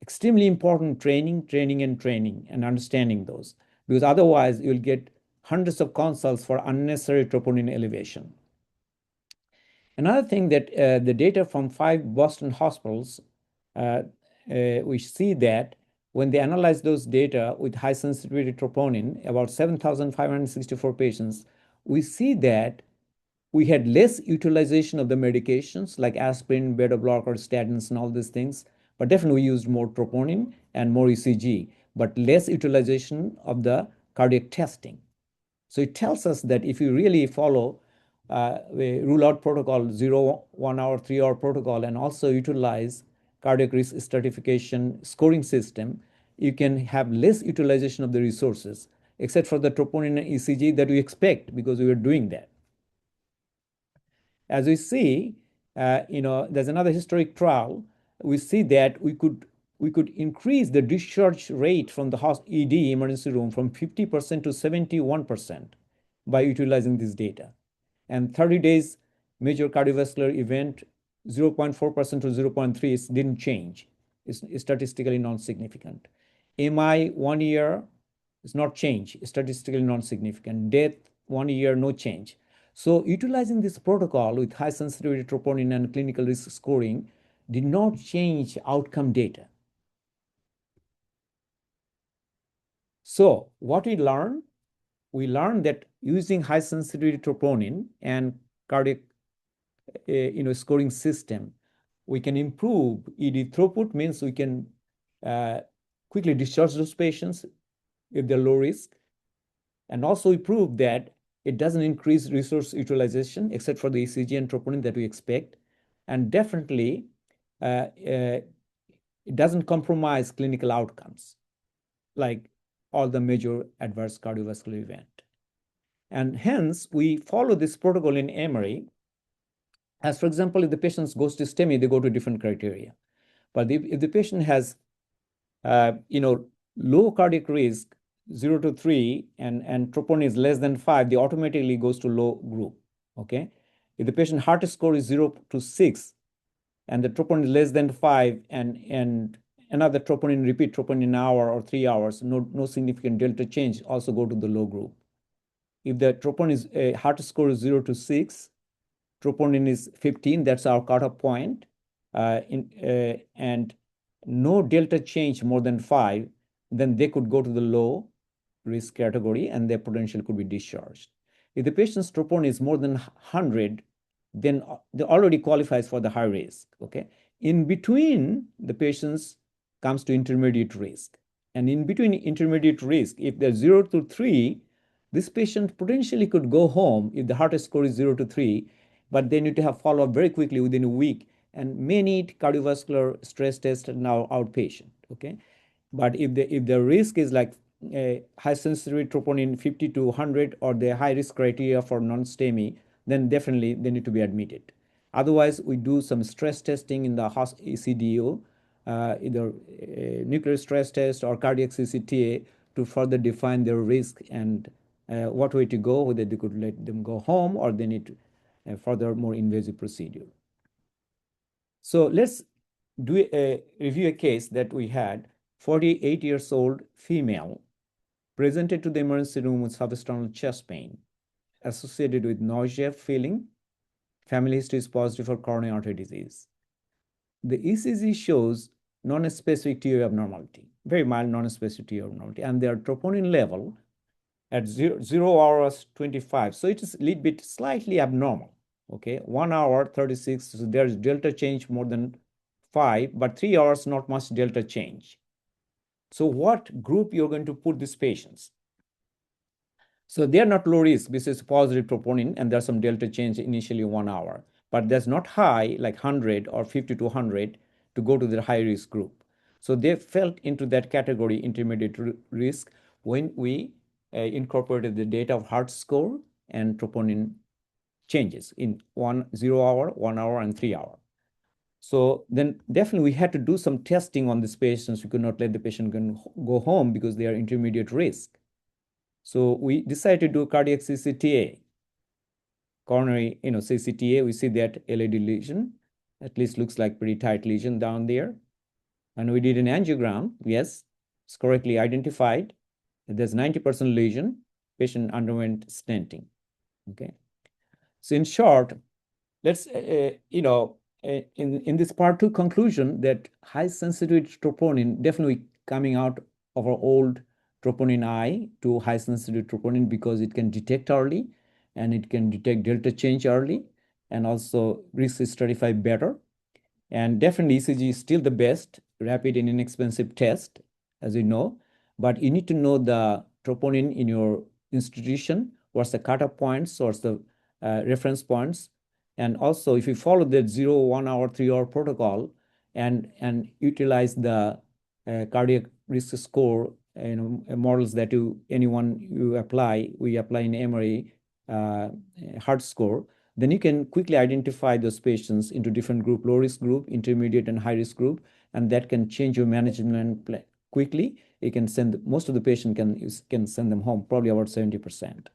extremely important training, and understanding those. Because otherwise, you'll get hundreds of consults for unnecessary troponin elevation. Another thing that the data from 5 Boston hospitals, we see that when they analyze those data with high sensitivity troponin, about 7,564 patients, we see that we had less utilization of the medications like aspirin, beta blockers, statins, and all these things. But definitely we used more troponin and more ECG, but less utilization of the cardiac testing. So it tells us that if you really follow the rule out protocol, 0, 1 hour, 3 hour protocol, and also utilize cardiac risk stratification scoring system, you can have less utilization of the resources. except for the troponin and ECG that we expect because we were doing that. As we see, there's another historic trial. We see that we could increase the discharge rate from the ED emergency room from 50% to 71% by utilizing this data. And 30 days major cardiovascular event, 0.4% to 0.3 didn't change. It's statistically non-significant. MI 1 year is not change, statistically non-significant. Death 1 year, no change. So utilizing this protocol with high sensitivity troponin and clinical risk scoring did not change outcome data. So what we learned? We learned that using high sensitivity troponin and cardiac scoring system, we can improve ED throughput, means we can quickly discharge those patients if they're low risk. And also we proved that it doesn't increase resource utilization except for the ECG and troponin that we expect. And definitely it doesn't compromise clinical outcomes like all the major adverse cardiovascular event. And hence we follow this protocol in Emory. As for example, if the patient goes to STEMI, they go to different criteria. But if the patient has low cardiac risk, 0 to 3, and troponin is less than 5, they automatically goes to low group, okay? If the patient heart score is 0 to 6, and the troponin is less than 5, and another troponin, repeat troponin in an hour or 3 hours, no significant delta change, also go to the low group. If the troponin is, heart score is 0 to 6, troponin is 15, that's our cutoff point, and no delta change more than 5, then they could go to the low risk category and their potential could be discharged. If the patient's troponin is more than 100, then they already qualifies for the high risk, okay? In between, the patients comes to intermediate risk. And in between intermediate risk, if they're 0 to 3, this patient potentially could go home if the heart score is 0 to 3, but they need to have follow-up very quickly within a week and may need cardiovascular stress test now outpatient, okay? But if the risk is like high sensitivity troponin 50 to 100 or the high risk criteria for non-STEMI, then definitely they need to be admitted. Otherwise, we do some stress testing in the ECDO, either nuclear stress test or cardiac CCTA to further define their risk and what way to go, whether they could let them go home or they need to further more invasive procedure. So let's review a case that we had. 48 years old female presented to the emergency room with substernal chest pain associated with nausea, feeling. Family history is positive for coronary artery disease. The ECG shows non-specific TO abnormality, very mild non-specific TO abnormality, and their troponin level at 0 hours 25. So it is a little bit slightly abnormal, okay? 1 hour 36, so there's delta change more than 5, but 3 hours not much delta change. So what group you're going to put these patients? So they're not low risk. This is positive troponin, and there's some delta change initially 1 hour. But that's not high, like 100 or 50 to 100, to go to the high risk group. So they fell into that category, intermediate risk, when we incorporated the data of heart score and troponin changes in 0 hour, 1 hour, and 3 hour. So then definitely we had to do some testing on these patients. We could not let the patient go home because they are intermediate risk. So we decided to do cardiac CCTA, coronary, CCTA. We see that LAD lesion, at least looks like pretty tight lesion down there. And we did an angiogram. Yes, it's correctly identified. There's 90% lesion. Patient underwent stenting. Okay. So in short, let's, in this part 2 conclusion that high sensitivity troponin definitely coming out of our old troponin I to high sensitivity troponin because it can detect early and it can detect delta change early and also risk stratify better. And definitely ECG is still the best rapid and inexpensive test, as you know, but you need to know the troponin in your institution, what's the cutoff points, what's the reference points. And also, if you follow the 0, 1 hour, 3 hour protocol and utilize the cardiac risk score models that you apply, we apply in Emory heart score, then you can quickly identify those patients into different group, low risk group, intermediate and high risk group, and that can change your management plan quickly. You can send most of the patient can send them home, probably about 70%.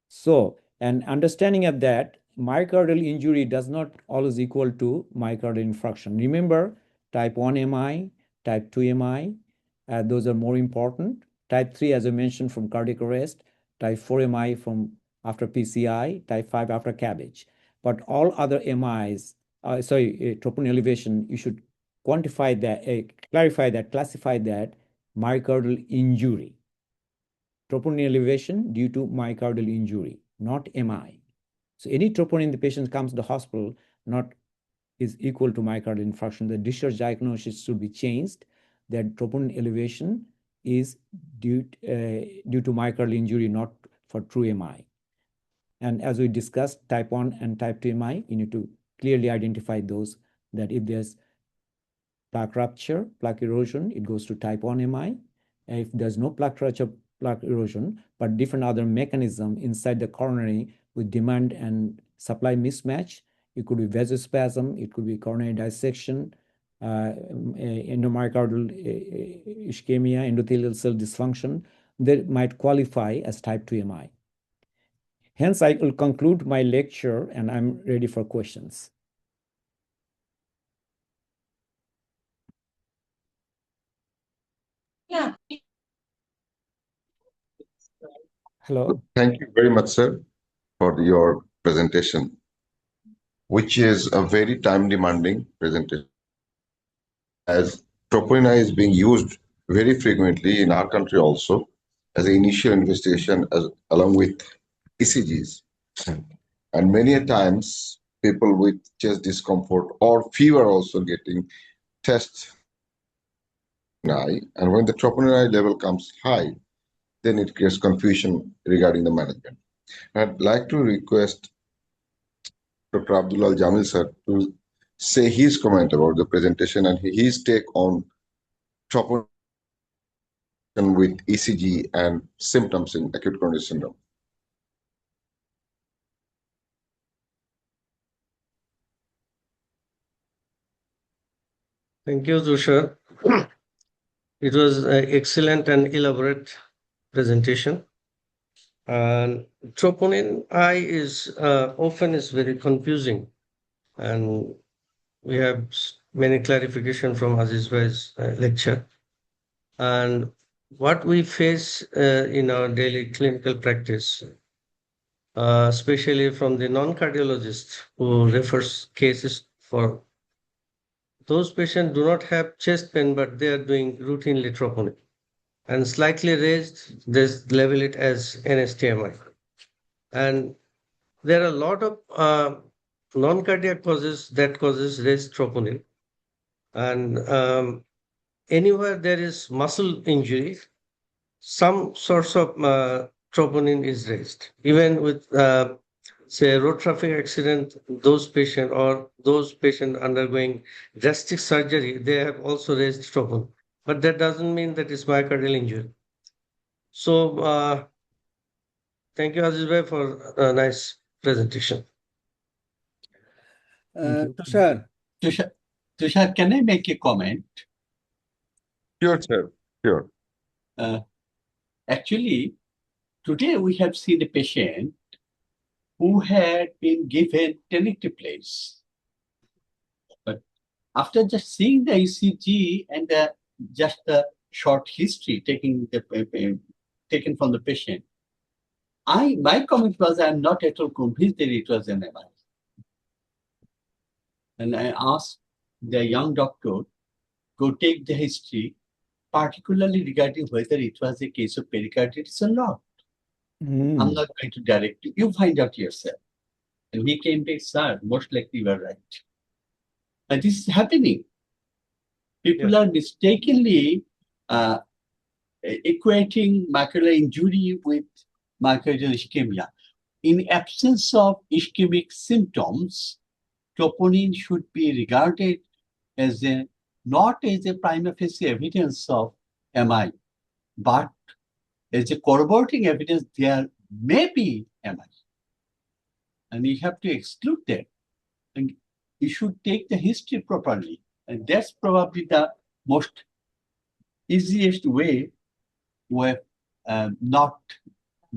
So, and understanding of that, myocardial injury does not always equal to myocardial infarction. Remember, type 1 MI, type 2 MI, those are more important. Type 3, as I mentioned, from cardiac arrest, type 4 MI from after PCI, type 5 after CABG. But all other MIs, troponin elevation, you should quantify that, clarify that, classify that myocardial injury. Troponin elevation due to myocardial injury, not MI. So any troponin in the patient comes to the hospital not is equal to myocardial infarction. The discharge diagnosis should be changed. That troponin elevation is due to myocardial injury, not for true MI. And as we discussed, type 1 and type 2 MI, you need to clearly identify those, that if there's plaque rupture, plaque erosion, it goes to type 1 MI. And if there's no plaque rupture, plaque erosion, but different other mechanism inside the coronary with demand and supply mismatch, it could be vasospasm, it could be coronary dissection, endomyocardial ischemia, endothelial cell dysfunction, that might qualify as type 2 MI. Hence, I will conclude my lecture and I'm ready for questions. Yeah. Hello. Thank you very much, sir, for your presentation, which is a very time demanding presentation, as troponin is being used very frequently in our country also as an initial investigation along with ECGs. And many a times people with chest discomfort or fever also getting tests. And when the troponin level comes high, then it creates confusion regarding the management. I'd like to request Dr. Abdul Jamil sir to say his comment about the presentation and his take on troponin with ECG and symptoms in acute coronary syndrome. Thank you, Tushar. It was an excellent and elaborate presentation. And troponin I is often is very confusing, and we have many clarification from Aziz's lecture. And what we face in our daily clinical practice, especially from the non-cardiologist who refers cases for those patients do not have chest pain, but they are doing routinely troponin and slightly raised, they label it as NSTMI. And there are a lot of non-cardiac causes that causes raised troponin. And anywhere there is muscle injury, some sorts of troponin is raised. Even with, say, road traffic accident, those patients or those patients undergoing drastic surgery, they have also raised troponin. But that doesn't mean that it's myocardial injury. So thank you, Aziz bhai, for a nice presentation. Tushar. Tushar, can I make a comment? Sure, sir. Sure. Actually, today we have seen a patient who had been given tenecteplase. But after just seeing the ECG and just the short history taken from the patient, my comment was I'm not at all convinced that it was an MI. And I asked the young doctor, go take the history, particularly regarding whether it was a case of pericarditis or not. I'm not going to direct you. You find out yourself. And he came back, sir, most likely you are right. And this is happening. People are mistakenly equating myocardial injury with myocardial ischemia. In absence of ischemic symptoms, troponin should be regarded as not as a prima facie evidence of MI. but as a corroborating evidence, there may be MI. And you have to exclude that. And you should take the history properly. And that's probably the most easiest way with not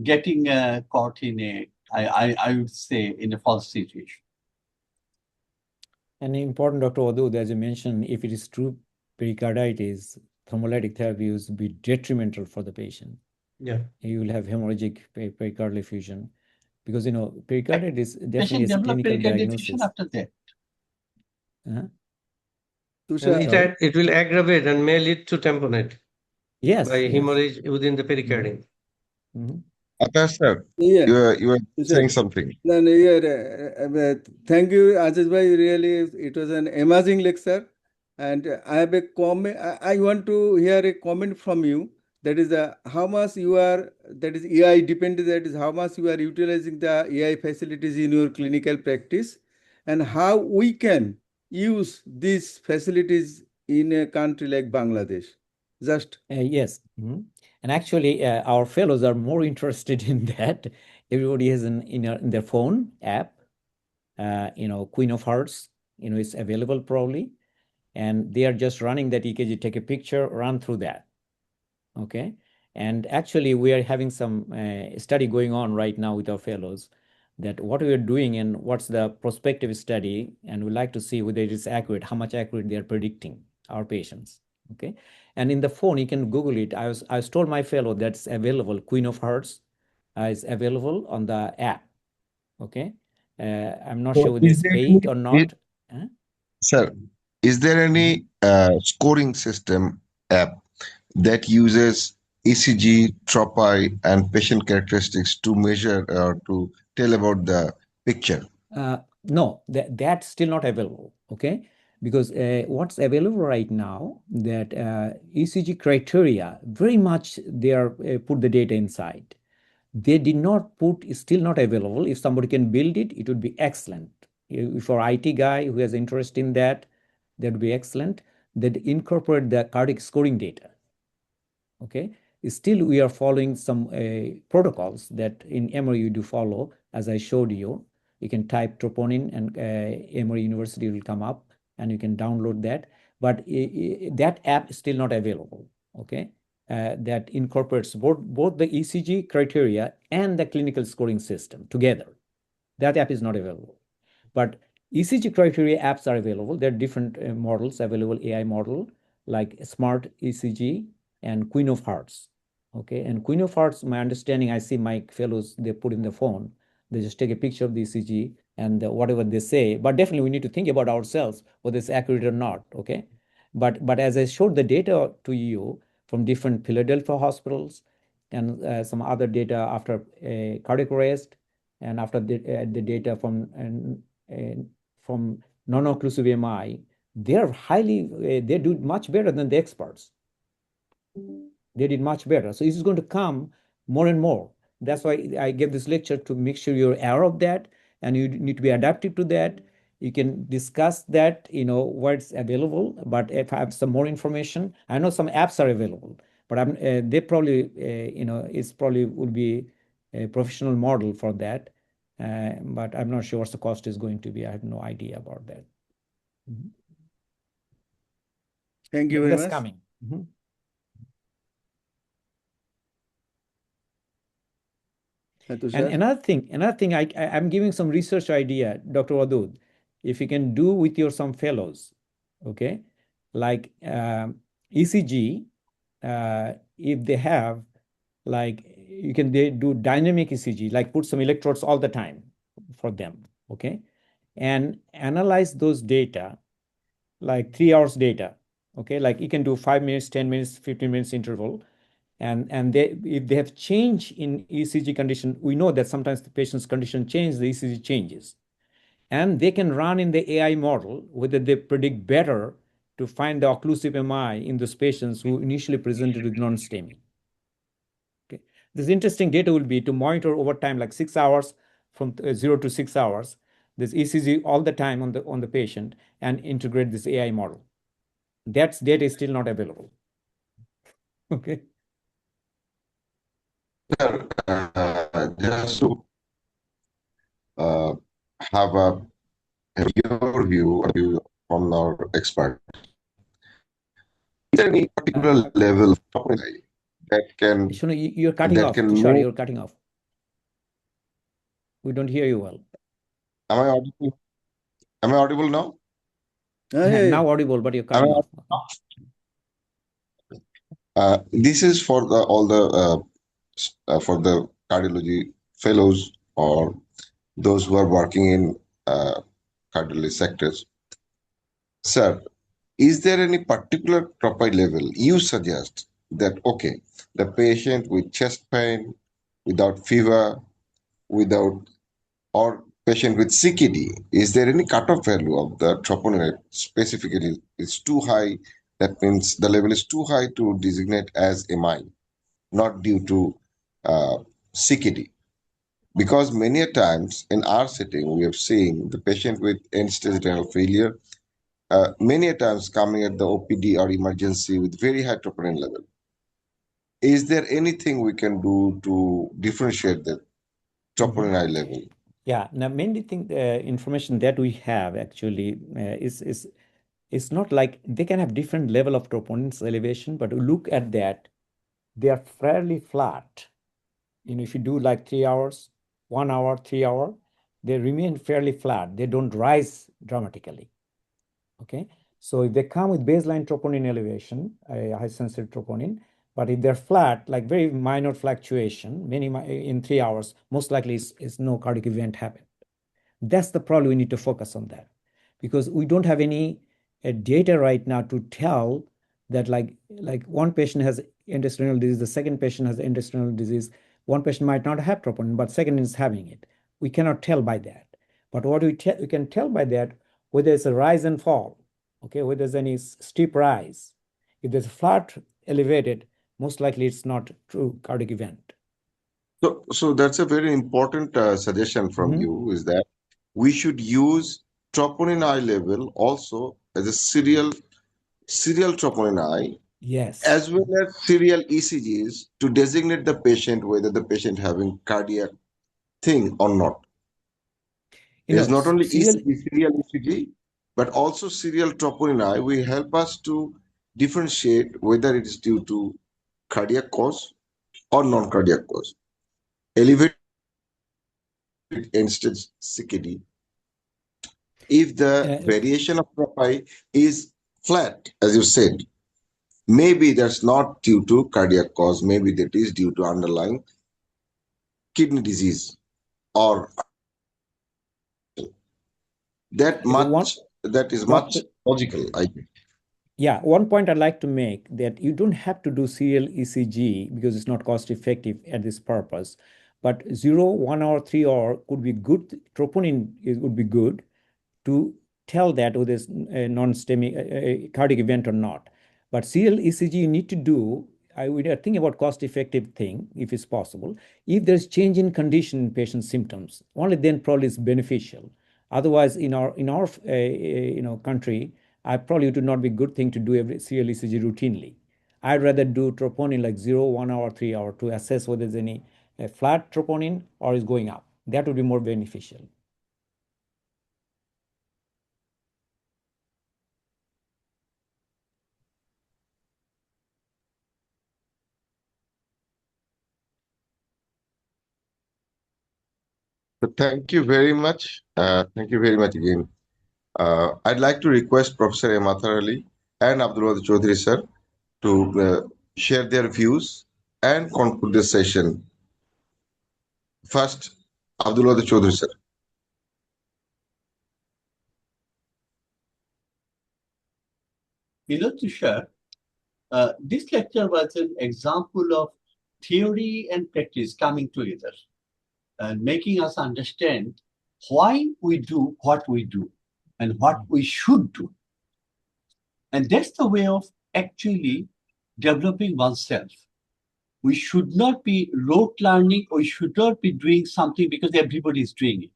getting caught in I would say, in a false situation. And important, Dr. Wadud, as you mentioned, if it is true pericarditis, thrombolytic therapy will be detrimental for the patient. Yeah. You will have hemorrhagic pericardial effusion because, pericarditis definitely is Patient a develop clinical pericardial effusion diagnosis. after that. Uh-huh. And Sorry? it will aggravate and may lead to tamponade Yes. by yes. hemorrhage within the pericardium. Mhm. Atahar sir, Yeah, you were saying something. no, yeah, thank you, Aziz bhai. Really, it was an amazing lecture. And I have a comment. I want to hear a comment from you. That is how much you are, that is AI dependent, that is how much you are utilizing the AI facilities in your clinical practice, and how we can use these facilities in a country like Bangladesh. Just Yes. Mhm. And actually, our fellows are more interested in that. Everybody has in their phone app, Queen of Hearts, it's available probably. And they are just running that EKG, take a picture, run through that. Okay. And actually, we are having some study going on right now with our fellows that what we are doing and what's the prospective study, and we like to see whether it is accurate, how much accurate they are predicting our patients. Okay. And in the phone, you can Google it. I was told my fellow that's available, Queen of Hearts is available on the app. Okay. I'm not So sure whether is it's there paid or any, not. sir, is there any scoring system app that uses ECG, tropi, and patient characteristics to measure or to tell about the picture? No, that's still not available, okay? Because what's available right now, that ECG criteria, very much they are put the data inside. They did not put, is still not available. If somebody can build it, it would be excellent. For IT guy who has interest in that, that would be excellent. That incorporate the cardiac scoring data, okay? Still, we are following some protocols that in Emory you do follow, as I showed you. You can type troponin and Emory University will come up and you can download that. But that app is still not available, okay? That incorporates both the ECG criteria and the clinical scoring system together. That app is not available. But ECG criteria apps are available. There are different models available, AI model, like Smart ECG and Queen of Hearts. Okay, and Queen of Hearts, my understanding, I see my fellows, they put in the phone, they just take a picture of the ECG and whatever they say, but definitely we need to think about ourselves, whether it's accurate or not, okay? But as I showed the data to you from different Philadelphia hospitals and some other data after cardiac arrest and after the data from non-occlusive MI, they're they do much better than the experts. They did much better. So this is going to come more and more. That's why I gave this lecture, to make sure you're aware of that and you need to be adaptive to that. You can discuss that, what's available. But if I have some more information, I know some apps are available, but they probably, it's probably would be a professional model for that. But I'm not sure what the cost is going to be. I have no idea about that. thank you very That's much. coming. And Tushar. another thing, I'm giving some research idea, Dr. Wadud, if you can do with your some fellows, okay, like ECG, if they have, like they do dynamic ECG, like put some electrodes all the time for them, okay, and analyze those data, like 3 hours data, okay, like you can do 5 minutes, 10 minutes, 15 minutes interval, and if they have change in ECG condition, we know that sometimes the patient's condition changes, the ECG changes. And they can run in the AI model whether they predict better to find the occlusive MI in those patients who initially presented with non-STEMI. Okay. This interesting data will be to monitor over time, like 6 hours, from 0 to 6 hours, this ECG all the time on the patient, and integrate this AI model. That data is still not available. Okay. Just to uh, have your view from our expert, is there any particular level of troponin that can You're cutting off, Tushar, move? you're cutting off. We don't hear you well. Am I audible? Am I audible now? Now audible, but you're cutting off. This is for the cardiology fellows or those who are working in cardiology sectors. Sir, is there any particular troponin level you suggest that, okay, the patient with chest pain, without fever, without, or patient with CKD, is there any cutoff value of the troponin specifically is too high? That means the level is too high to designate as MI, not due to CKD. Because many a times in our setting, we have seen the patient with end-stage renal failure many a times coming at the OPD or emergency with very high troponin level. Is there anything we can do to differentiate the troponin I level? Yeah, now mainly the information that we have actually is not like they can have different level of troponins elevation, but look at that, they are fairly flat. If you do like 3 hours, 1 hour, 3 hour, they remain fairly flat. They don't rise dramatically. Okay, so if they come with baseline troponin elevation, a high sensitive troponin, but if they're flat, like very minor fluctuation, in 3 hours, most likely is no cardiac event happened. That's the problem. We need to focus on that because we don't have any data right now to tell that like one patient has end-stage renal disease, the second patient has end-stage renal disease. One patient might not have troponin, but second is having it. We cannot tell by that. But what we can tell by that, whether it's a rise and fall, okay, whether there's any steep rise. If there's a flat elevated, most likely it's not true cardiac event. So that's a very important suggestion from you, is that we should use troponin I level also as a serial troponin I, yes, as well as serial ECGs to designate the patient whether the patient having cardiac thing or not. It's not only serial ECG, but also serial troponin I will help us to differentiate whether it is due to cardiac cause or non-cardiac cause. Elevated end-stage CKD, if the variation of troponin is flat, as you said, maybe that's not due to cardiac cause, maybe that is due to underlying kidney disease or that is much logical, I think. Yeah, one point I'd like to make that you don't have to do serial ECG because it's not cost effective at this purpose. But 0, 1 hour, 3 hour could be good. Troponin would be good to tell that whether it's a non-STEMI cardiac event or not. But serial ECG you need to do, I would think about cost-effective thing if it's possible. If there's change in condition in patient symptoms, only then probably it's beneficial. Otherwise, in our country, I probably would not be a good thing to do every serial ECG routinely. I'd rather do troponin like 0, 1 hour, 3 hour to assess whether there's any flat troponin or is going up. That would be more beneficial. So thank you very much. Thank you very much again. I'd like to request Professor Atahar Ali and Abdul Chowdhury sir to share their views and conclude the session. First, Abdul Chowdhury sir. Tushar, this lecture was an example of theory and practice coming together and making us understand why we do what we do and what we should do. And that's the way of actually developing oneself. We should not be rote learning, or we should not be doing something because everybody is doing it.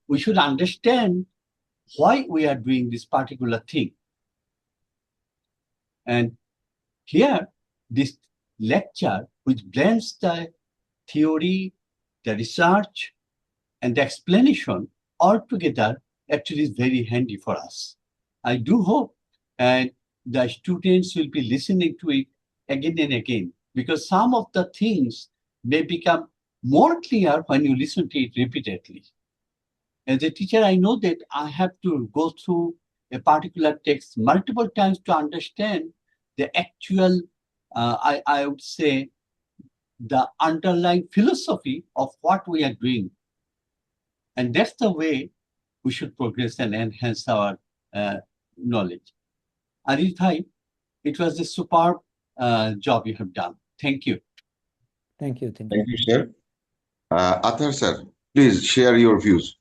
We should understand why we are doing this particular thing. And here, this lecture, which blends the theory, the research, and the explanation all together actually is very handy for us. I do hope and the students will be listening to it again and again, because some of the things may become more clear when you listen to it repeatedly. As a teacher, I know that I have to go through a particular text multiple times to understand the actual, I would say, the underlying philosophy of what we are doing. And that's the way we should progress and enhance our knowledge. Arif Bhai, it was a superb job you have done. Thank you. Thank you. Thank Thank you, sir. Atahar sir, please share your views.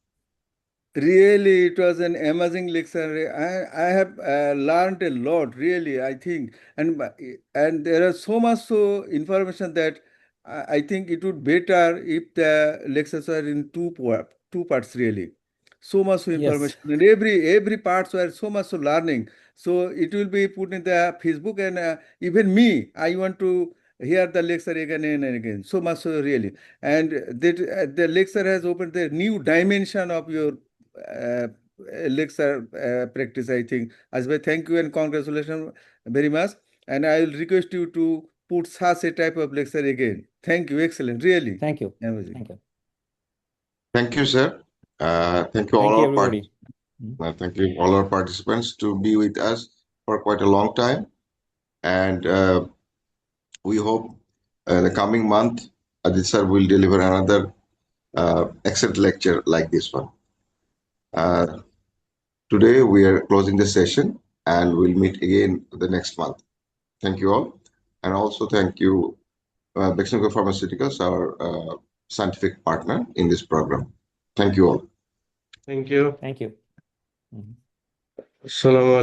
Really, it was an amazing lecture. I have learned a lot, really, I think. And there are so much information that I think it would better if the lectures were in two parts, really. So much Yes. information. And every parts were so much learning. So it will be put in the Facebook, and even me, I want to hear the lecture again and again. So much really. And that the lecture has opened the new dimension of your lecture practice, I think. Azizbhai, thank you and congratulations very much. And I will request you to put such a type of lecture again. Thank you. Excellent. Really. Thank you. Amazing. Thank you. Thank you, sir. Thank you Thank all you, our everybody. thank you all our participants to be with us for quite a long time, and we hope the coming month Adit sir will deliver another excellent lecture like this one. Today we are closing the session, and we'll meet again the next month. Thank you all, and also thank you, Beximco Pharmaceuticals, our scientific partner in this program. Thank you all. Thank you. Thank you. Assalamu alaikum.